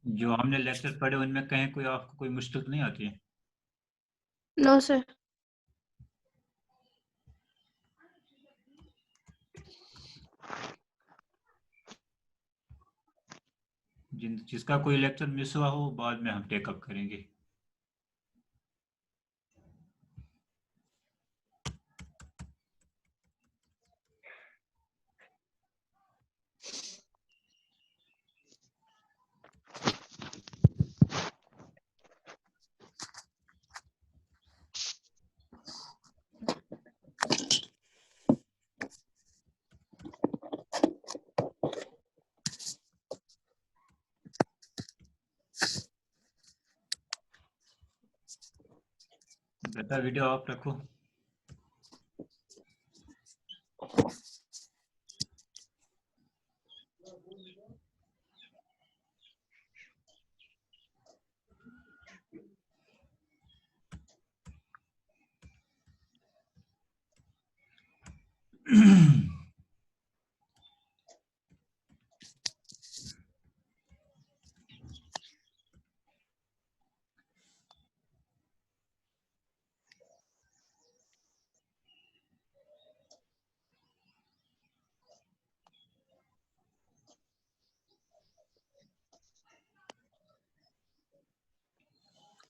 जो हमने लेक्चर पढ़े उनमें कहीं कोई आपको कोई मुश्किल तो नहीं आती है? No sir. जिसका कोई लेक्चर मिस हुआ हो बाद में हम टेकअप करेंगे। बेटा वीडियो ऑफ रखो।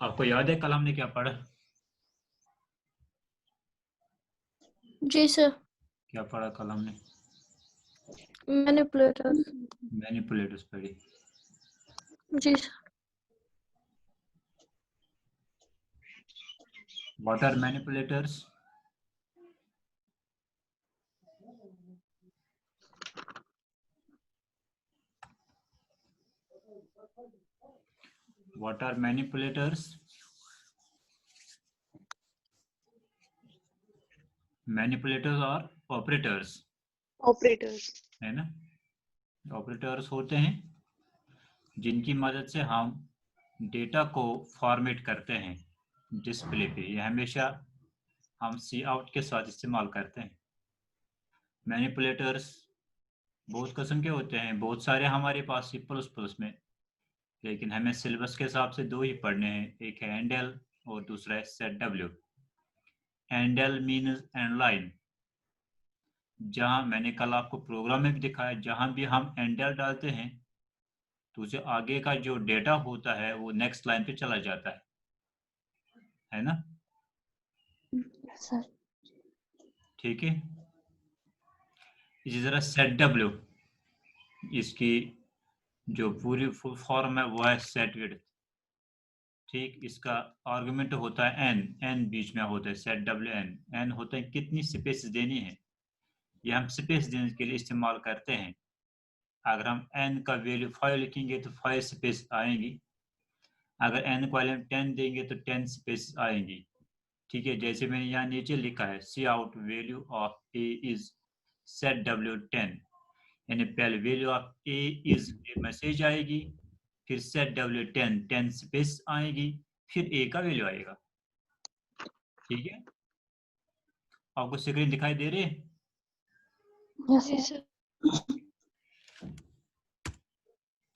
आपको याद है कल हमने क्या पढ़ा? जी सर। क्या पढ़ा कल हमने? मैनिपुलेटर। मैनिपुलेटर्स पढ़ी। जी sir. What are manipulators? What are manipulators? Manipulators are operators, operators. है ना? ऑपरेटर्स होते हैं जिनकी मदद से हम डेटा को फॉर्मेट करते हैं डिस्प्ले पे। ये हमेशा हम सी आउट के साथ इस्तेमाल करते हैं। मैनिपुलेटर्स बहुत किस्म के होते हैं, बहुत सारे हमारे पास C++ में, लेकिन हमें सिलेबस के हिसाब से दो ही पढ़ने हैं, एक है एंडल और दूसरा है ZW। Endl means end line. जहां मैंने कल आपको प्रोग्राम में भी दिखाया, जहां भी हम एंडल डालते हैं तो उसे आगे का जो डेटा होता है वो नेक्स्ट लाइन पे चला जाता है ना? सर। ठीक है। इसी तरह सेट डब्ल्यू, इसकी जो पूरी फुल फॉर्म है वो है सेट विड्थ। ठीक, इसका आर्गुमेंट होता है एन, एन बीच में होता है, सेट डब्ल्यू एन। एन होता है कितनी स्पेस देनी है, ये हम स्पेस देने के लिए इस्तेमाल करते हैं। अगर हम एन का वैल्यू 5 लिखेंगे तो 5 स्पेस आएंगी, अगर एन को 10 देंगे तो 10 स्पेस आएंगी। ठीक है, जैसे मैंने यहाँ नीचे लिखा है, C out value of A is set W 10, यानी पहले value of A is message आएगी, फिर सेट डब्ल्यू 10 10 स्पेस आएगी, फिर ए का वैल्यू आएगा। ठीक है, आपको स्क्रीन दिखाई दे रही है? Yes sir.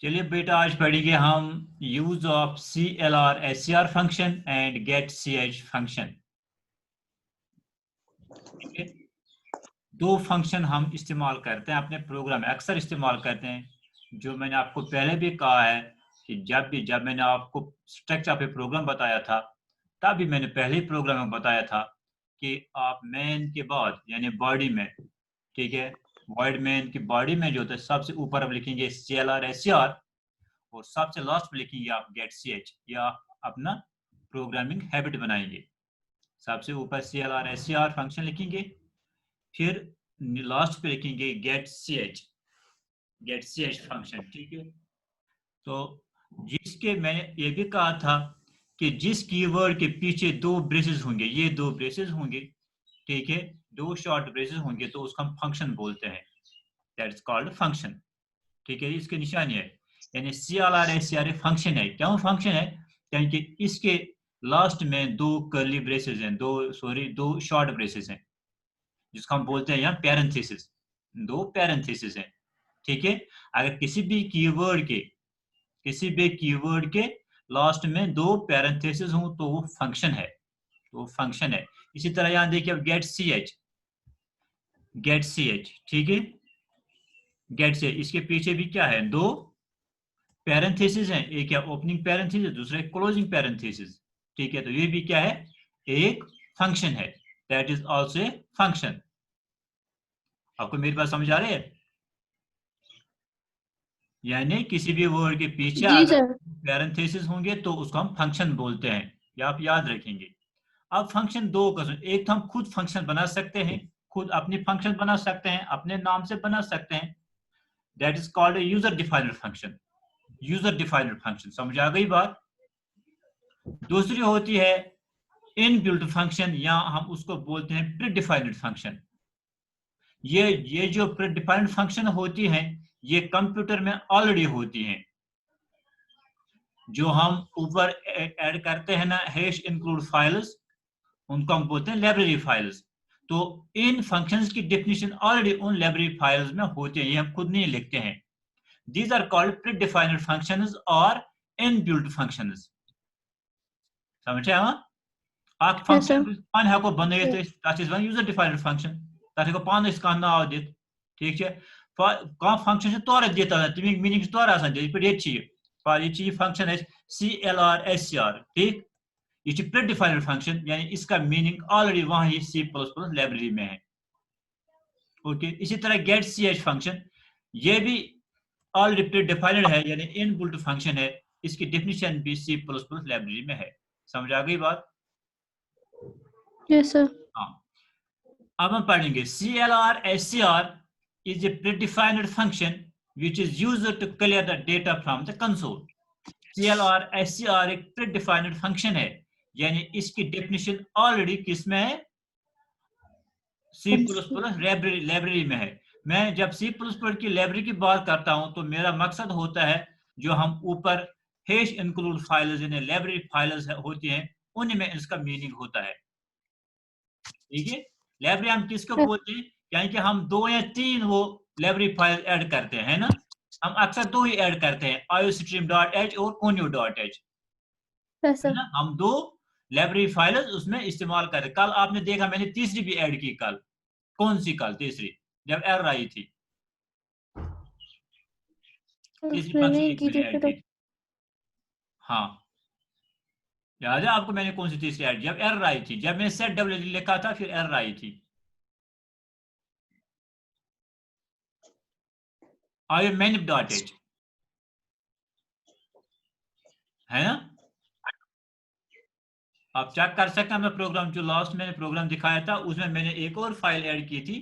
चलिए बेटा, आज पढ़ेंगे हम use of CLR SCR function and get CH function. ठीक है, दो फंक्शन हम इस्तेमाल करते हैं अपने प्रोग्राम में, अक्सर इस्तेमाल करते हैं। जो मैंने आपको पहले भी कहा है कि जब मैंने आपको स्ट्रक्चर पे प्रोग्राम बताया था, तब भी मैंने पहले ही प्रोग्राम में बताया था कि आप मेन के बाद यानी बॉडी में, ठीक है, वॉइड मेन की बॉडी में जो होता है सबसे ऊपर आप लिखेंगे CLR SCR और सबसे लास्ट में लिखेंगे आप गेट CH। या अपना प्रोग्रामिंग हैबिट बनाएंगे, सबसे ऊपर CLR SCR फंक्शन लिखेंगे, फिर लास्ट पे लिखेंगे गेट CH फंक्शन। ठीक है, तो जिसके मैंने ये भी कहा था कि जिस कीवर्ड के पीछे दो ब्रेसेस होंगे, ये दो ब्रेसेस होंगे, ठीक है, दो शॉर्ट ब्रेसेस होंगे, तो उसका हम फंक्शन बोलते हैं, दैट्स कॉल्ड फंक्शन। ठीक है, इसकी निशानी है, यानी CLR SCR फंक्शन है। क्यों फंक्शन है? क्योंकि इसके लास्ट में दो कर्ली ब्रेसेस हैं, दो शॉर्ट ब्रेसेस हैं, जिसको हम बोलते हैं यहाँ पैरेंथेसिस, दो पैरेंथेसिस हैं। ठीक है, अगर किसी भी कीवर्ड के किसी भी कीवर्ड के लास्ट में 2 पैरेंथेसिस हो तो वो फंक्शन है, तो फंक्शन है। इसी तरह यहां देखिए अब गेट सी एच, ठीक है, गेट सी एच, इसके पीछे भी क्या है, 2 पैरेंथेसिस हैं, एक है ओपनिंग पैरेंथेसिस, दूसरा क्लोजिंग पैरेंथेसिस, ठीक है। तो ये भी क्या है, एक फंक्शन है, that is also a function. आपको मेरी बात समझ आ रही है? यानी किसी भी वर्ड के पीछे जी अगर सर। पैरेंथेसिस होंगे तो उसको हम फंक्शन बोलते हैं, ये आप याद रखेंगे। अब फंक्शन 2 किस्म, एक तो हम खुद फंक्शन बना सकते हैं, खुद अपनी फंक्शन बना सकते हैं, अपने नाम से बना सकते हैं, that is called a user defined function, user defined function. समझ आ गई बात? दूसरी होती है इनबिल्ट फंक्शन, या हम उसको बोलते हैं प्री डिफाइंड फंक्शन। ये जो प्री डिफाइंड फंक्शन होती हैं, ये कंप्यूटर में ऑलरेडी होती हैं, जो हम ऊपर ऐड करते हैं ना, हैश इंक्लूड फाइल्स, उनको हम बोलते हैं लाइब्रेरी फाइल्स। तो इन फंक्शंस की डेफिनेशन ऑलरेडी उन लाइब्रेरी फाइल्स में होती है, ये हम खुद नहीं लिखते हैं। These are called pre defined functions और इनबिल्ट फंक्शंस। समझे हम? Ak Yes function sir. पान heko banayit, that is one user defined function, that heko पान is kan naw dit, ठीक है। का function से तोर देता है, तमिक मीनिंग से तोर आसान जैसे पर ये चीज, पर ये चीज फंक्शन है CLR ठीक, ये चीज प्री डिफाइंड फंक्शन, यानी इसका मीनिंग ऑलरेडी वहां ही C++ लाइब्रेरी में है, ओके। इसी तरह गेट ch फंक्शन, ये भी ऑलरेडी प्री डिफाइंड है, यानी इनबिल्ट फंक्शन है, इसकी डेफिनेशन भी C++ लाइब्रेरी में है। समझ आ गई बात? Yes sir. हाँ, अब हम पढ़ेंगे CLR is a predefined function which is used to clear the data from the console. CLR एक predefined function है, यानी इसकी डेफिनेशन ऑलरेडी किसमें है, C++ लाइब्रेरी में है। मैं जब C++ की लाइब्रेरी की बात करता हूं तो मेरा मकसद होता है जो हम ऊपर हैश इंक्लूड फाइल्स यानी लाइब्रेरी फाइल्स होती हैं, उनमें इसका मीनिंग होता है, ठीक है। लाइब्रेरी हम किसको बोलते हैं, यानी कि हम 2 या 3 वो लाइब्रेरी फाइल ऐड करते हैं, है ना। हम अक्सर 2 ही ऐड करते हैं, iostream.h और conio.h, Yes है sir. ना। हम 2 लाइब्रेरी फाइल्स उसमें इस्तेमाल करते। कल आपने देखा मैंने तीसरी भी ऐड की, कल कौन सी, कल तीसरी जब एरर आई थी, तीसरी फंक्शन मैंने एक की मैंने थी ऐड फिर। की, हाँ याद है आपको, मैंने कौन सी तीसरी ऐड, जब एरर आई थी, जब मैंने सेट डब्ल्यू लिखा था फिर एरर आई थी, iomanic.h, है ना। आप चेक कर सकते हैं, मैं प्रोग्राम जो लास्ट मैंने प्रोग्राम दिखाया था उसमें मैंने एक और फाइल ऐड की थी,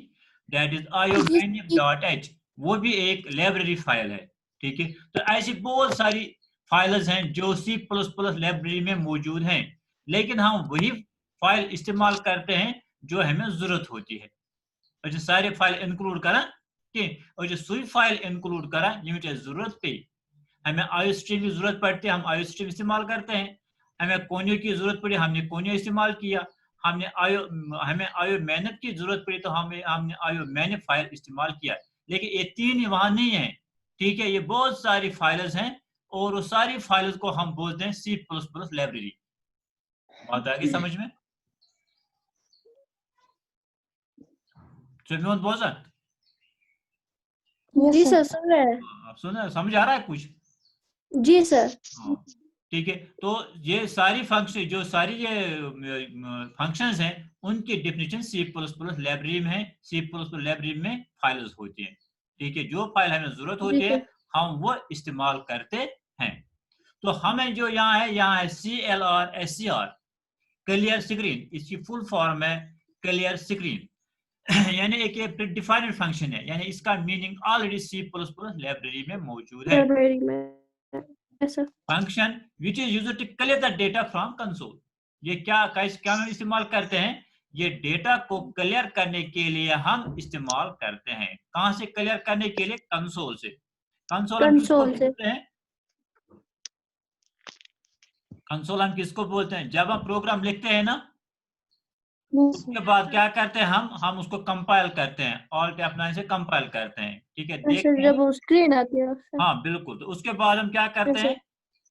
दैट इज iomanic.h, वो भी एक लाइब्रेरी फाइल है, ठीक है। तो ऐसी बहुत सारी फाइल्स हैं जो C++ लाइब्रेरी में मौजूद हैं, लेकिन हम वही फाइल इस्तेमाल करते हैं जो हमें जरूरत होती है, और जो सारी फाइल इंक्लूड करा कि, और जो सुई फाइल इंक्लूड करा ये जरूरत पे, हमें iostream की जरूरत पड़ती है, हम iostream इस्तेमाल करते हैं, हमें कोनियो की जरूरत पड़ी, हमने कोनियो इस्तेमाल किया, हमें iomanic की जरूरत पड़ी तो हमने iomanic फाइल इस्तेमाल किया। लेकिन ये 3 वहां नहीं है, ठीक है, ये बहुत सारी फाइल्स हैं और वो सारी फाइल्स को हम बोलते हैं C++ लाइब्रेरी। बात आ गई समझ में? बोझा जी सर सुन रहे हैं। आप सुना, समझ आ रहा है कुछ? जी सर। हाँ ठीक है। तो ये सारी फंक्शन, जो सारी ये फंक्शंस हैं उनकी डेफिनेशन C++ लाइब्रेरी में है, C++ लाइब्रेरी में फाइल्स होती हैं, ठीक है। जो फाइल हमें जरूरत होती है हम वो इस्तेमाल करते हैं। तो हमें जो यहाँ है CLR क्लियर स्क्रीन, इसकी फुल फॉर्म है क्लियर स्क्रीन यानी एक डिफाइंड फंक्शन है, यानी इसका मीनिंग ऑलरेडी C++ लाइब्रेरी में मौजूद है। लाइब्रेरी में। Yes sir. Function which is used to collect the data from console, ये क्या हम इस्तेमाल करते हैं, ये डेटा को क्लियर करने के लिए हम इस्तेमाल करते हैं। कहां से क्लियर करने के लिए? कंसोल से। कंसोल हम किसको बोलते हैं? कंसोल हम किसको बोलते हैं? जब हम प्रोग्राम लिखते हैं ना, उसके बाद क्या करते हैं, हम उसको कंपाइल करते हैं, ऑल्ट F9 से कंपाइल करते हैं, ठीक है, अच्छा, देखते हैं। जब वो स्क्रीन आती है सर। हाँ बिल्कुल, तो उसके बाद हम क्या करते अच्छा, हैं,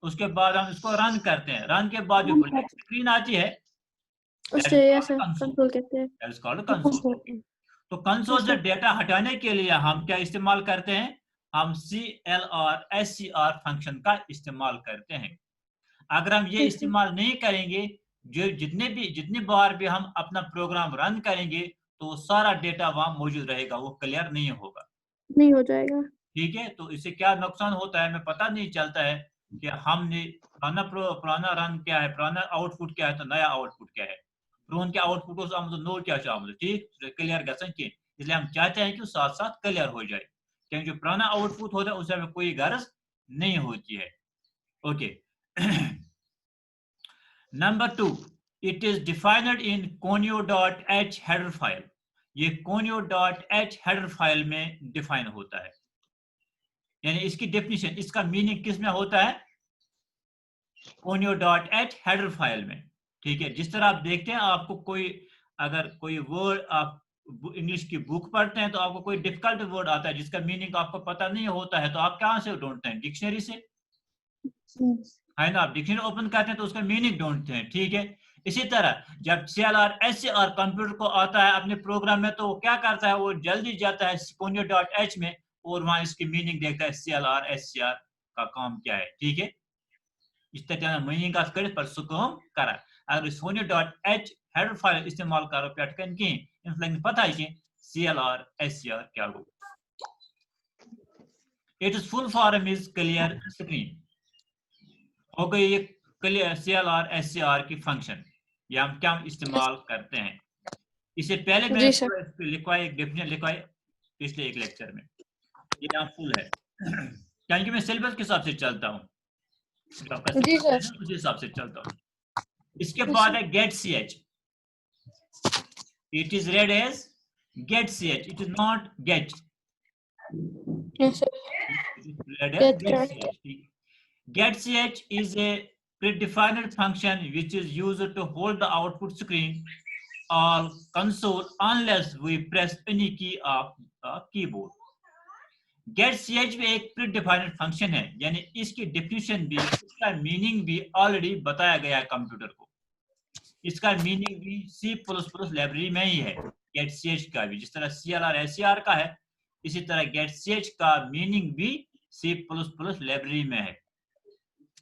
उसके बाद हम इसको रन करते हैं, रन के बाद जो ब्लैक स्क्रीन आती है दैट उसे इज कॉल्ड ऐसा कंसोल, कंट्रोल कहते हैं। That is called console. तो कंसोल से अच्छा, डेटा हटाने के लिए हम क्या इस्तेमाल करते हैं, हम CLR SCR फंक्शन का इस्तेमाल करते हैं। अगर हम ये अच्छा, इस्तेमाल नहीं करेंगे, जो जितनी बार भी हम अपना प्रोग्राम रन करेंगे तो सारा डेटा वहां मौजूद रहेगा, वो क्लियर नहीं होगा। नहीं हो जाएगा। ठीक है, तो इससे क्या नुकसान होता है, हमें पता नहीं चलता है कि हमने पुराना रन क्या है, पुराना आउटपुट क्या है, तो नया आउटपुट क्या है, प्रोन के आउटपुट नो क्या ठीक क्लियर गसन की, इसलिए हम चाहते हैं कि साथ साथ क्लियर हो जाए, क्योंकि जो पुराना आउटपुट होता है उससे हमें कोई गर्ज नहीं होती है। Okay. Number 2, it is defined in conio.h header file. ये conio.h हेडर फाइल में डिफाइन होता है, यानी इसकी डेफिनेशन, इसका मीनिंग किस में होता है, conio.h हेडर फाइल में। ठीक है, जिस तरह आप देखते हैं, आपको कोई अगर कोई वर्ड आप इंग्लिश की बुक पढ़ते हैं तो आपको कोई डिफिकल्ट वर्ड आता है जिसका मीनिंग आपको पता नहीं होता है, तो आप कहां से ढूंढते हैं, डिक्शनरी से, है ना, आप डिक्शनरी ओपन करते हैं तो उसका मीनिंग ढूंढते हैं। ठीक है, इसी तरह जब CLR SCR कंप्यूटर को आता है अपने प्रोग्राम में, तो वो क्या करता है, वो जल्दी जाता है conio.h में और वहां इसकी मीनिंग देखता है CLR SCR का काम क्या है। ठीक है, इस मीनिंग पर सुकूम करा, अगर conio.h हेडर फाइल इस्तेमाल करो पेटकन की इन पता है कि CLR SCR क्या हो। It is full form is clear screen. हो गई ये क्लियर CLR SCR की फंक्शन, ये हम क्या इस्तेमाल करते हैं। इससे पहले मैंने जी सर। थोड़ा इस पे लिखवाया, एक डेफिनेशन लिखवाई पिछले एक लेक्चर में, ये यहाँ फुल है क्योंकि मैं सिलेबस के हिसाब से चलता हूँ, जो आपका जी सिलेबस है सर। ना उसी हिसाब से चलता हूँ। इसके यस बाद सर। है get CH, it is read as get CH, it is not get, yes sir. it is read as get get correct. CH. Get CH is a predefined function which is used to hold the output screen or console unless we press any key of the keyboard. Get CH भी एक predefined function है, यानी इसकी definition भी, इसका meaning भी already बताया गया है कंप्यूटर को, इसका मीनिंग भी C++ लाइब्रेरी में ही है, गेट CH का भी, जिस तरह CLR SCR का है, इसी तरह गेट CH का मीनिंग भी C++ लाइब्रेरी में है,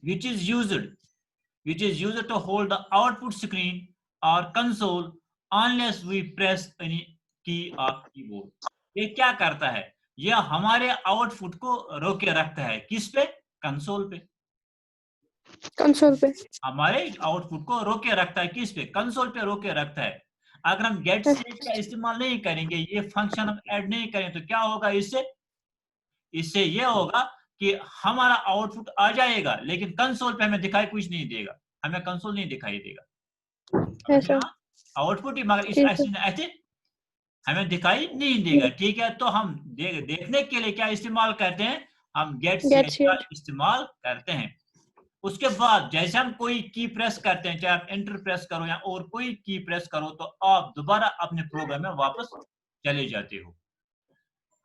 which is used to hold the output screen or console unless we press any key of keyboard. ये क्या करता है, यह हमारे आउटपुट को रोके रखता है, किस पे, कंसोल पे, कंसोल पे। हमारे आउटपुट को रोके रखता है, किस पे, कंसोल पे रोके रखता है। अगर हम गेट CH का इस्तेमाल नहीं करेंगे, ये फंक्शन हम ऐड नहीं करें, तो क्या होगा, इससे इससे ये होगा कि हमारा आउटपुट आ जाएगा लेकिन कंसोल पे हमें दिखाई कुछ नहीं देगा, हमें कंसोल नहीं दिखाई देगा, यस सर। आउटपुट ही, मगर इस ठीक है। ऐसे हमें दिखाई नहीं देगा। ठीक है, तो हम देखने के लिए क्या इस्तेमाल करते हैं, हम गेट गेट CH का सीट। इस्तेमाल करते हैं। उसके बाद जैसे हम कोई की प्रेस करते हैं, चाहे आप एंटर प्रेस करो या और कोई की प्रेस करो, तो आप दोबारा अपने प्रोग्राम में वापस चले जाते हो।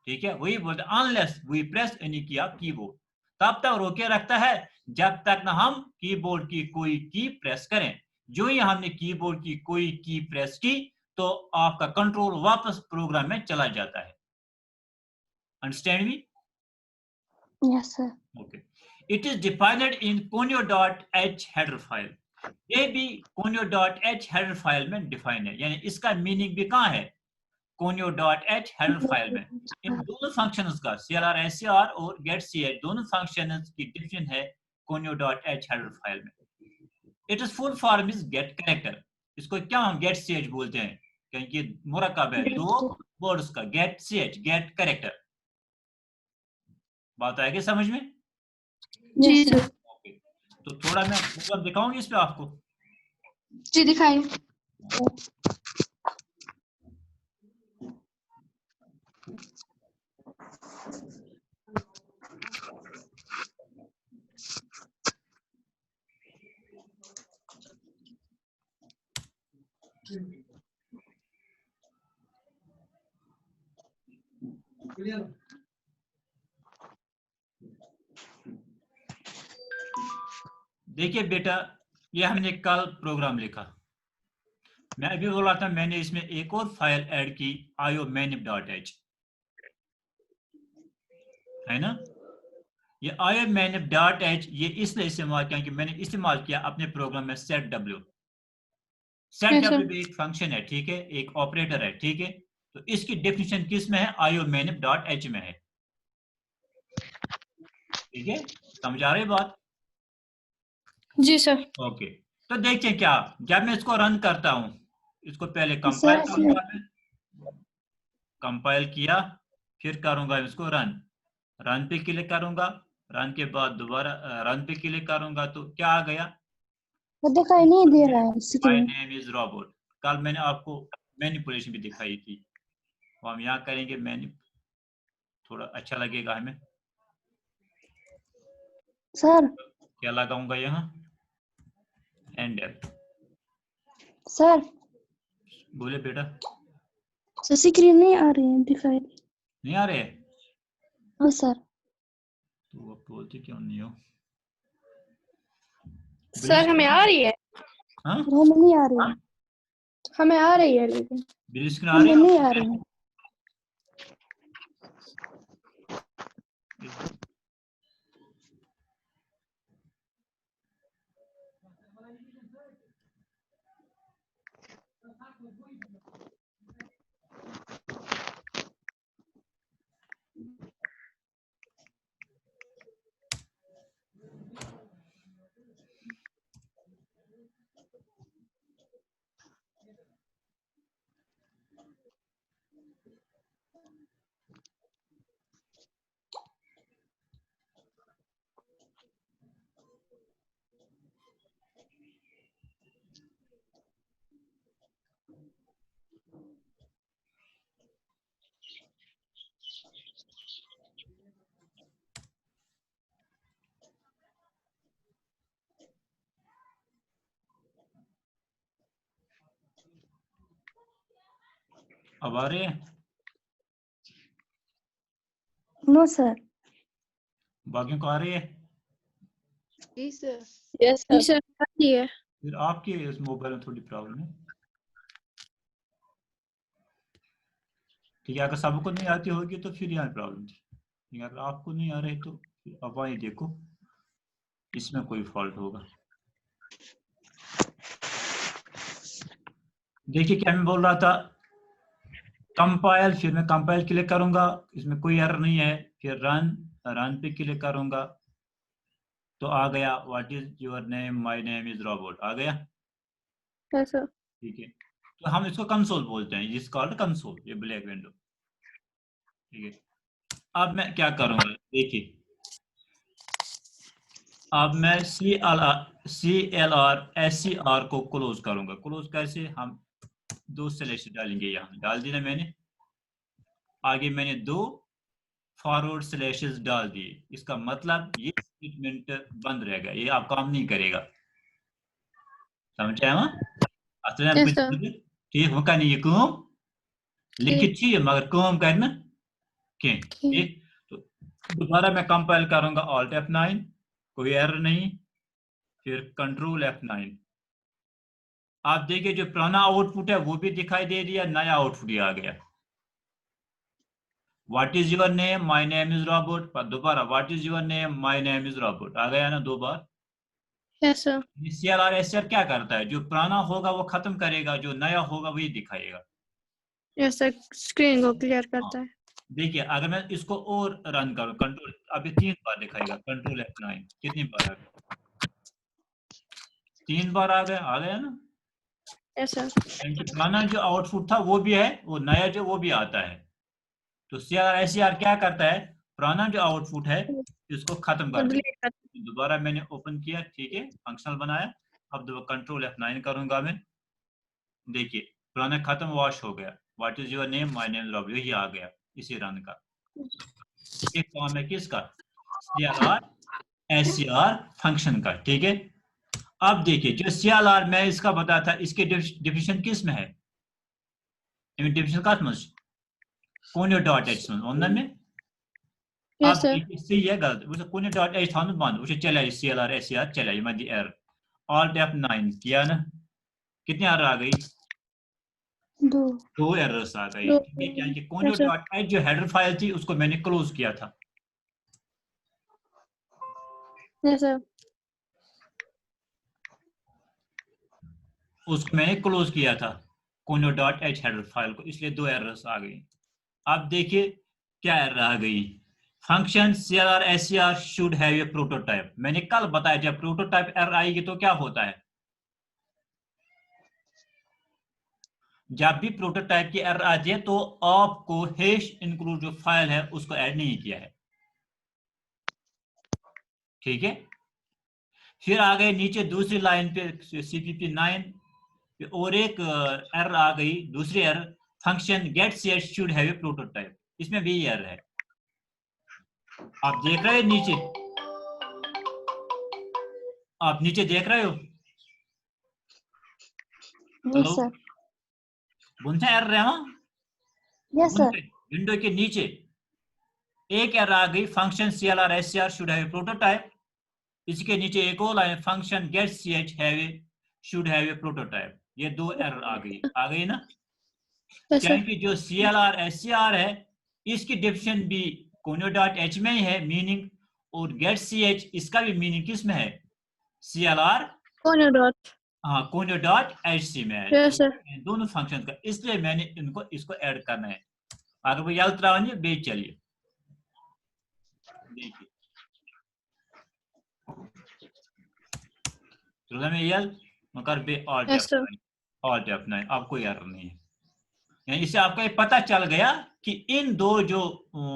ठीक है, वही बोलते अनलेस वी प्रेस एनी की ऑफ कीबोर्ड, तब तक रोके रखता है जब तक ना हम कीबोर्ड की कोई की प्रेस करें। जो ही हमने कीबोर्ड की कोई की प्रेस की तो आपका कंट्रोल वापस प्रोग्राम में चला जाता है। Understand me? Yes sir. Okay. It is defined in conio.h header file, ये भी conio.h हेडर फाइल में डिफाइन है, यानी इसका मीनिंग भी कहाँ है, conio.h हेडर फाइल में। इन दोनों फंक्शंस का CLR SCR और get CH दोनों फंक्शंस की डिफिनेशन है conio.h हेडर फाइल में। It is full form is get character, इसको क्या हम get CH बोलते हैं, क्योंकि मुरक्कब है दो वर्ड्स का, get CH गेट कैरेक्टर। बात आएगी समझ में? जी सर। ओके, तो थोड़ा मैं प्रोग्राम दिखाऊंगी इस पे आपको। जी दिखाइए। देखिए बेटा, ये हमने कल प्रोग्राम लिखा, मैं अभी बोला था मैंने इसमें एक और फाइल ऐड की iomanip.h, है ना। ये iomanip.h ये इसलिए इस्तेमाल किया कि मैंने इस्तेमाल किया अपने प्रोग्राम में setw। setw भी एक फंक्शन है, ठीक है, एक ऑपरेटर है, ठीक है। तो इसकी डेफिनेशन किस में है? iomanip.h में है, ठीक है। समझ आ रही बात? जी सर। ओके, तो देखिए क्या, जब मैं इसको रन करता हूं, इसको पहले कंपाइल सर करूंगा मैं, कंपाइल किया, फिर करूंगा इसको रन, रन पे क्लिक करूंगा, रन के बाद दोबारा रन पे क्लिक करूंगा, तो क्या आ गया? वो दिखाई नहीं दे रहा है my screen. Name is robot. कल मैंने आपको मैनिपुलेशन भी दिखाई थी, वो हम यहाँ करेंगे मैनि, थोड़ा अच्छा लगेगा हमें। सर क्या लगाऊंगा यहाँ? एंड। सर बोले बेटा। स्क्रीन नहीं आ रही है, दिखाई। नहीं आ रहे? हाँ सर। तो अब बोलते क्यों नहीं हो? सर हमें आ रही है। हाँ, हमें नहीं आ रही है। हमें आ रही है लेकिन बिल स्क्रीन आ हमें रही नहीं है? आ रही है। अब आ रहे हैं? No sir. बाकियों को आ रही है? जी सर। यस सर आ रही है। फिर आपके इस मोबाइल में थोड़ी प्रॉब्लम है, ठीक है। अगर सबको नहीं आती होगी तो फिर यहाँ प्रॉब्लम थी, ठीक है। अगर आपको नहीं आ रही तो फिर अब आइए देखो, इसमें कोई फॉल्ट होगा। देखिए क्या मैं बोल रहा था, कंपाइल, फिर मैं कंपाइल क्लिक करूंगा, इसमें कोई एरर नहीं है, फिर रन, रन पे क्लिक करूंगा, तो आ गया what is your name, my name is robot, आ गया, यस सर। ठीक है। तो हम इसको कंसोल बोलते हैं, इज कॉल्ड कंसोल, ये ब्लैक विंडो, ठीक है। अब मैं क्या करूंगा, देखिए, अब मैं CLR को क्लोज करूंगा। क्लोज कैसे? हम दो स्लैश डालेंगे, यहाँ डाल दिया मैंने, आगे मैंने दो फॉरवर्ड स्लैशेस डाल दिए, इसका मतलब ये स्टेटमेंट बंद रहेगा, ये आप काम नहीं करेगा, समझ आया? Yes, sir. ठीक वो नहीं, ये काम लिखित मगर काम करना ठीक। तो दोबारा मैं कंपाइल करूंगा, Alt F9, कोई एरर नहीं, फिर कंट्रोल F9। आप देखिए जो पुराना आउटपुट है वो भी दिखाई दे दिया, नया आउटपुट आ गया, what is your name, my name is robot, दोबारा what is your name, my name is robot, आ गया ना दो बार। Yes, sir. CLR SR क्या करता है, जो पुराना होगा वो खत्म करेगा, जो नया होगा वही दिखाएगा। Yes, sir. स्क्रीन को क्लियर करता है। देखिए अगर मैं इसको और रन करूं, कंट्रोल, अभी 3 बार दिखाएगा, कंट्रोल F9, कितनी बार आ गया? 3 बार आ गया ना। Yes, sir. क्योंकि पुराना जो आउटपुट था वो भी है, वो नया जो वो भी आता है। तो CLR क्या करता है, पुराना जो आउटपुट है इसको खत्म कर देता है। दोबारा मैंने ओपन किया, ठीक है, फंक्शनल बनाया, अब दोबारा कंट्रोल F9 करूंगा मैं, देखिए पुराना खत्म, वॉश हो गया, what is your name, my name love, यही आ गया इसी रन का। ये काम है किसका? CLR SCR फंक्शन का, ठीक है। अब देखिए जो CLR मैं इसका बताया था, इसके डिफिनेशन किस में है, डिफिनेशन का conio.h ondan mı? Yes, अब sir. सही है गलत वो conio.h था बंद वो चला CLR SCR चला ये मत एरर alt F9 किया ना कितनी एरर आ गई 2 एरर्स आ गई दो। ठीक है क्या कि Yes, sir. conio.h जो हेडर फाइल थी उसको मैंने क्लोज किया था Yes, sir. उसको मैंने क्लोज किया था conio.h हेडर फाइल को इसलिए 2 एरर्स आ गई अब देखिए क्या एरर आ गई function CLR SCR should have a prototype मैंने कल बताया जब प्रोटोटाइप एरर आएगी तो क्या होता है जब भी प्रोटोटाइप की एरर आ जाए तो आपको हैश इंक्लूड जो फाइल है उसको ऐड नहीं किया है ठीक है फिर आ गए नीचे दूसरी लाइन पे CPP9 और एक एरर आ गई दूसरी error function get ch should have a prototype इसमें भी एरर है आप देख रहे हो नीचे आप नीचे देख रहे हो Yes, sir. बुनते एरर है वहां Yes, sir. विंडो के नीचे एक एरर आ गई function CLR SCR should have a prototype इसके नीचे एक और line function get ch have a should have a prototype ये 2 एरर आ गई ना Yes, sir. क्योंकि जो CLR SCR है इसकी डिफिनेशन भी conio.h में ही है मीनिंग और गेट ch इसका भी मीनिंग किस में है CLR Conio dot. हाँ conio.hc में है Yes, sir. दोनों फंक्शन का इसलिए मैंने इनको इसको ऐड करना है अगर वो याद रहा बेच चलिए देखिए मगर बे Yes, sir. ऑल्ट F9 आपको एरर नहीं है यानी इससे आपको ये पता चल गया कि इन दो जो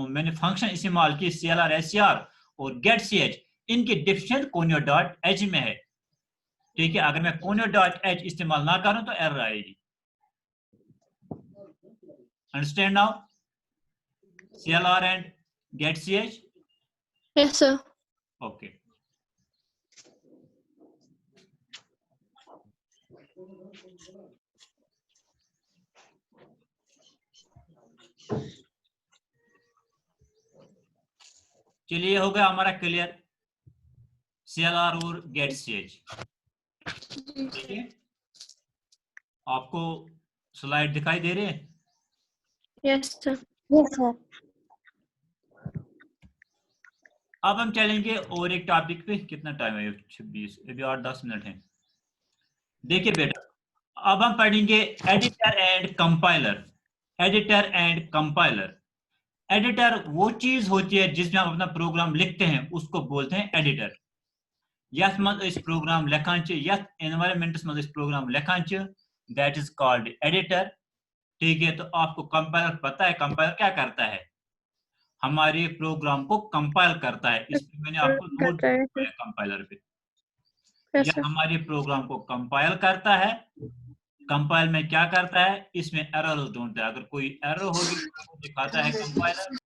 मैंने फंक्शन इस्तेमाल की CLR SCR और गेट ch इनकी डिफिनेशन conio.h में है ठीक है अगर मैं conio.h इस्तेमाल ना करूं तो एरर आएगी understand now CLR and get ch Yes, sir. Okay चलिए हो गया हमारा क्लियर CLR और गेट ch ठीक है आपको स्लाइड दिखाई दे रहे हैं Yes, sir. Yes, sir. अब हम चलेंगे और एक टॉपिक पे कितना टाइम है 26 अभी 8-10 मिनट है देखिए बेटा अब हम पढ़ेंगे editor and compiler editor and compiler editor वो चीज होती है जिसमें हम अपना प्रोग्राम लिखते हैं उसको बोलते हैं एडिटर यथ मज इस प्रोग्राम लिखान यथ एनवायरमेंट्स मज इस प्रोग्राम लिखान दैट इज कॉल्ड एडिटर ठीक है तो आपको कंपाइलर पता है कंपाइलर क्या करता है हमारे प्रोग्राम को कंपाइल करता है इस पे मैंने आपको नोट दिया कंपाइलर पे Yes, यह sir. हमारे प्रोग्राम को कंपाइल करता है कंपाइल में क्या करता है इसमें एरर ढूंढता है अगर कोई एरर होगी तो दिखाता है कंपाइलर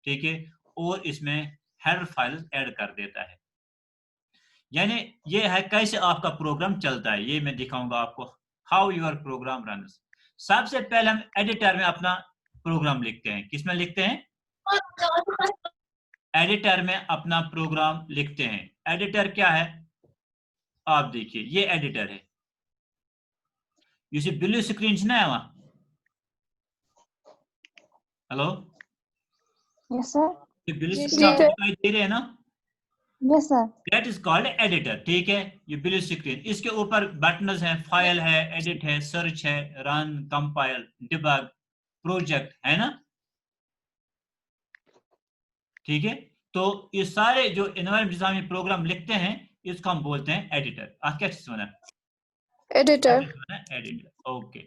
ठीक है और इसमें हेडर फाइल ऐड कर देता है यानी ये है कैसे आपका प्रोग्राम चलता है ये मैं दिखाऊंगा आपको हाउ योर प्रोग्राम रन्स सबसे पहले हम एडिटर में अपना प्रोग्राम लिखते हैं किसमें लिखते हैं एडिटर में अपना प्रोग्राम लिखते हैं एडिटर क्या है आप देखिए ये एडिटर है you see blue screen है वहां हेलो Yes, sir. ये blue Yes, screen आपको sir. दिखाई दे रहे हैं ना Yes, sir. That is called editor ठीक है ये ब्लू स्क्रीन इसके ऊपर बटन्स हैं फाइल है एडिट है सर्च है रन कंपाइल डिबग प्रोजेक्ट है ना ठीक है तो ये सारे जो एनवायरनमेंट में प्रोग्राम लिखते हैं इसको हम बोलते हैं एडिटर आप क्या चीज सुना Editor. एडिटर ओके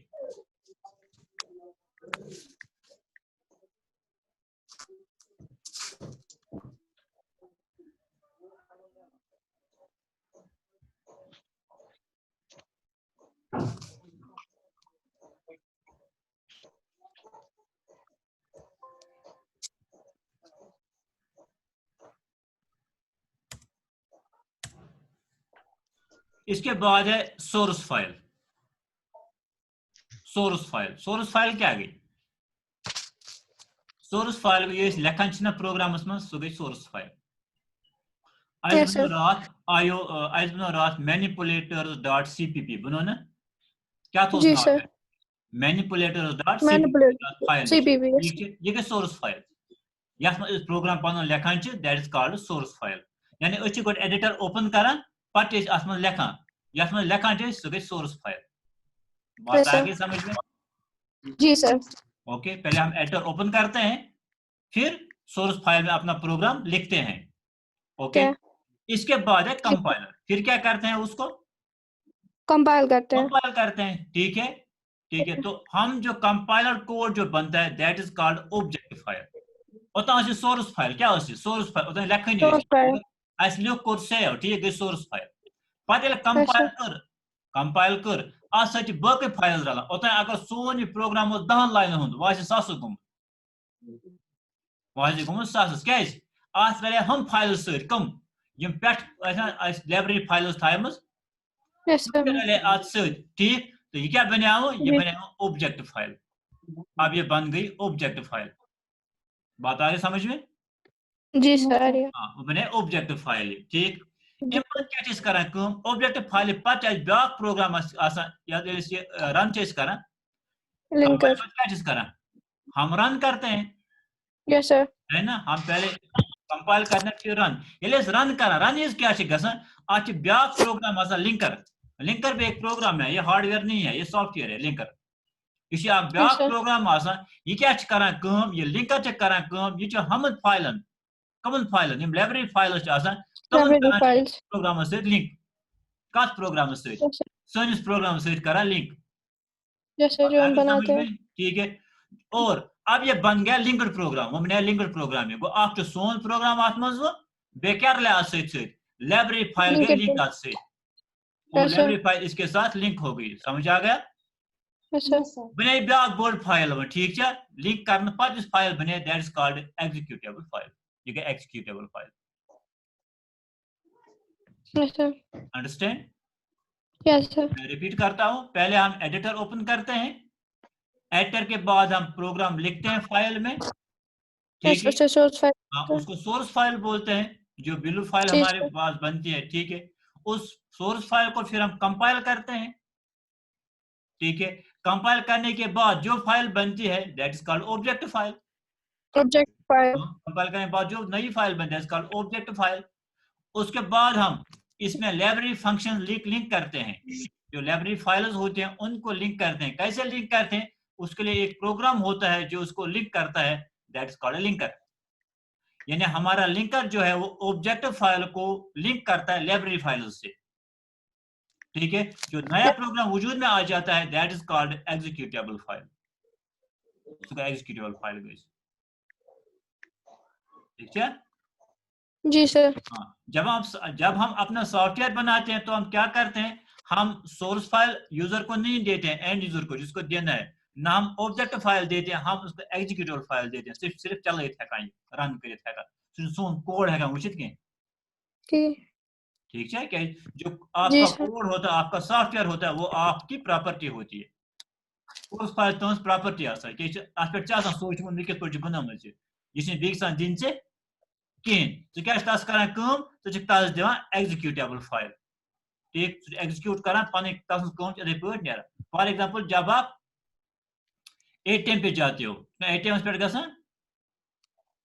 इसके बाद है सोर्स फाइल सोर्स फाइल क्या गई source file ये लेखन छना प्रोग्रामस में सो गई source file Yes, sir. आज बनो रात manipulators.cpp बनो ना क्या तो जी नाम सर है manipulators.cpp मैनिपुलेट फाइल सीपीपी ये गई source file यस में इस प्रोग्राम पन लेखन छ that is called source file यानी अछि गोट एडिटर ओपन करन पट इस असम लेखन यस में लेखन छ सो गई source file बात आ गई समझ में जी सर ओके पहले हम एडिटर ओपन करते हैं फिर सोर्स फाइल में अपना प्रोग्राम लिखते हैं ओके इसके बाद है कंपाइलर फिर क्या करते हैं उसको कंपाइल करते हैं कंपाइल करते हैं ठीक है तो हम जो कंपाइलर कोड जो बनता है that is called object file ओता अछि सोर्स फाइल क्या अछि सोर्स फाइल ओता लेखन सोर्स फाइल अस लिख कोड सेव ठीक है सोर्स फाइल पहले कंपाइल कर आ सच बाकी फाइल रला ओता अगर सोन प्रोग्राम 10 लाइन हुंद वाज सास गुम सास क्या आत रले हम फाइल सर कम यम पेट लाइब्रेरी फाइल्स थाइमस यस सर रले आत सर ठीक तो ये क्या बनाओ ये बनाओ ऑब्जेक्ट फाइल अब ये बन गई ऑब्जेक्ट फाइल बात आ गई समझ में जी सर हां वो बने ऑब्जेक्ट फाइल ठीक इम्पोर्ट क्या चीज करा कम ऑब्जेक्ट फाइल पट ब्याक प्रोग्राम आसा या रन चीज करा लिंकर क्या चीज करा हम रन करते हैं यस सर है ना हम पहले कंपाइल करने फिर रन ये रन करा रन इज क्या गसन आज ब्याक प्रोग्राम आसा लिंकर लिंकर भी एक प्रोग्राम है ये हार्डवेयर नहीं है ये सॉफ्टवेयर है लिंकर इसी आप ब्याक प्रोग्राम आसा ये क्या करा काम ये लिंकर करा काम ये हम फाइलन कमन फाइलन यम लाइब्रेरी फाइल्स आसा लाइब्रेरी फाइल्स प्रोग्राम से लिंक कत प्रोग्राम से सनिस प्रोग्राम से करा लिंक यस सर जो हम बनाते हैं ठीक है और अब ये बन गया लिंक्ड प्रोग्राम वो बनाया लिंक्ड प्रोग्राम है वो आप जो सोन प्रोग्राम आत्मज वो बेकार ले आसे लाइब्रेरी फाइल के लिंक आत से और लाइब्रेरी फाइल इसके साथ लिंक हो गई समझ आ गया बने ब्याक बोर्ड फाइल में ठीक है लिंक करने पर इस फाइल बने that is called executable file ये है executable file understand yes sir मैं रिपीट करता हूं पहले हम एडिटर ओपन करते हैं एडिटर के बाद हम प्रोग्राम लिखते हैं फाइल में ठीक है सोर्स फाइल हाँ उसको सोर्स फाइल बोलते हैं जो बिल्कुल फाइल हमारे पास बनती है ठीक है उस सोर्स फाइल को फिर हम कंपाइल करते हैं ठीक है कंपाइल करने के बाद जो फाइल बनती है that is called object file compile करने के बाद जो नई फाइल बनती है कॉल्ड ऑब्जेक्ट फाइल उसके बाद हम इसमें लाइब्रेरी फंक्शन लिंक करते हैं जो लाइब्रेरी फाइल्स होते हैं उनको लिंक करते हैं कैसे लिंक करते हैं उसके लिए एक प्रोग्राम होता है जो उसको लिंक करता है दैट इज कॉल्ड लिंकर यानी हमारा लिंकर जो है वो ऑब्जेक्ट फाइल को लिंक करता है लाइब्रेरी फाइल्स से ठीक है जो नया प्रोग्राम वजूद में आ जाता है that is called executable file उसका एग्जीक्यूटेबल फाइल बेस ठीक है जी सर हाँ जब हम अपना सॉफ्टवेयर बनाते हैं तो हम क्या करते हैं हम सोर्स फाइल यूजर को नहीं देते हैं एंड यूजर को जिसको देना है ना हम ऑब्जेक्ट फाइल देते हैं हम उसको एग्जीक्यूटेबल फाइल देते हैं सिर्फ चल रन कर सोन कोड है वुचित कह ठीक है क्या जो आपका कोड होता है आपका सॉफ्टवेयर होता है वो आपकी प्रॉपर्टी होती है उस फाइल तुम प्रॉपर्टी आसान पे सोचमुत मे कित बनम यह बीस दिन से कहें क्या तस दिवान एग्जीक्यूटेबल फाइल ठीक एग्जीक्यूट करान पन इथे पे फॉर एग्जांपल जब आप एटीएम पे जाते हो एटीएम पे गसान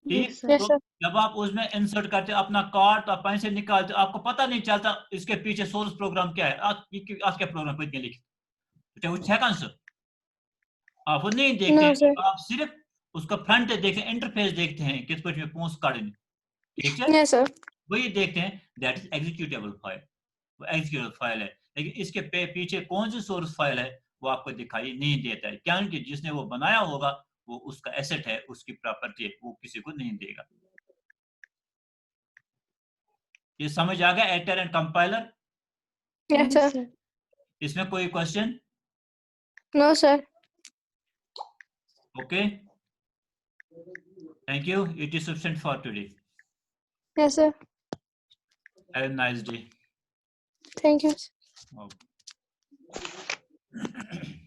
ठीक तो जब आप उसमें इंसर्ट करते हो अपना कार्ड तो आप पैसे निकालते हो आपको पता नहीं चलता इसके पीछे सोर्स प्रोग्राम क्या है आपके प्रोग्राम पे लिखे आप वो नहीं देखते आप सिर्फ उसका फ्रंट देखते हैं इंटरफेस देखते हैं किस पर पोस्ट काटने ठीक है वही देखते हैं दैट इज एग्जीक्यूटेबल फाइल वो एग्जीक्यूटेबल फाइल है लेकिन इसके पीछे कौन सी सोर्स फाइल है वो आपको दिखाई नहीं देता है क्योंकि जिसने वो बनाया होगा वो उसका एसेट है उसकी प्रॉपर्टी है वो किसी को नहीं देगा ये समझ आ गया editor and compiler yes sir इसमें कोई question no sir okay thank you it is sufficient for today yes sir have a nice day thank you Okay.